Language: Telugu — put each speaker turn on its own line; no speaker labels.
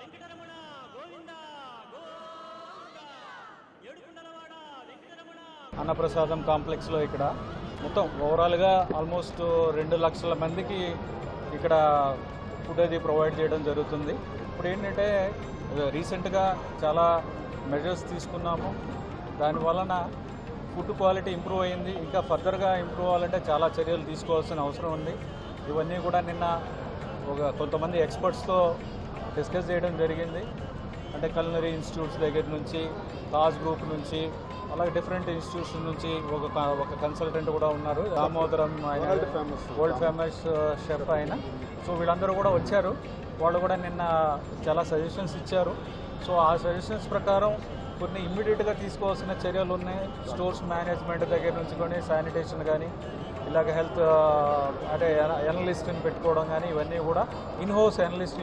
వెంకటరమణ గోవింద గోవింద ఏడుకొండలవాడ వెంకటరమణ.
అన్నప్రసాదం కాంప్లెక్స్లో ఇక్కడ మొత్తం ఓవరాల్గా ఆల్మోస్ట్ 2 లక్షల మందికి ఇక్కడ ఫుడ్ అది ప్రొవైడ్ చేయడం జరుగుతుంది. ఇప్పుడు ఏంటంటే రీసెంట్గా చాలా మెజర్స్ తీసుకున్నాము. దానివలన ఫుడ్ క్వాలిటీ ఇంప్రూవ్ అయింది. ఇంకా ఫర్దర్గా ఇంప్రూవ్ అవ్వాలంటే చాలా చర్యలు తీసుకోవాల్సిన అవసరం ఉంది. ఇవన్నీ కూడా నిన్న కొంతమంది ఎక్స్పర్ట్స్తో డిస్కస్ చేయడం జరిగింది. అంటే కల్నరీ ఇన్స్టిట్యూట్స్ దగ్గర నుంచి, తాజ్ గ్రూప్ నుంచి, అలాగే డిఫరెంట్ ఇన్స్టిట్యూషన్ నుంచి ఒక కన్సల్టెంట్ కూడా ఉన్నారు. దామోదరం ఆయన వరల్డ్ ఫేమస్ షెఫ్ ఆయన. సో వీళ్ళందరూ కూడా వచ్చారు. వాళ్ళు కూడా నిన్న చాలా సజెషన్స్ ఇచ్చారు. సో ఆ సజెషన్స్ ప్రకారం కొన్ని ఇమ్మీడియట్గా తీసుకోవాల్సిన చర్యలు ఉన్నాయి. స్టోర్స్ మేనేజ్మెంట్ దగ్గర నుంచి కానీ, శానిటేషన్ కానీ, ఇలాగ హెల్త్ అంటే ఎనలిస్ట్ని పెట్టుకోవడం కానీ, ఇవన్నీ కూడా ఇన్ హౌస్ ఎనలిస్ట్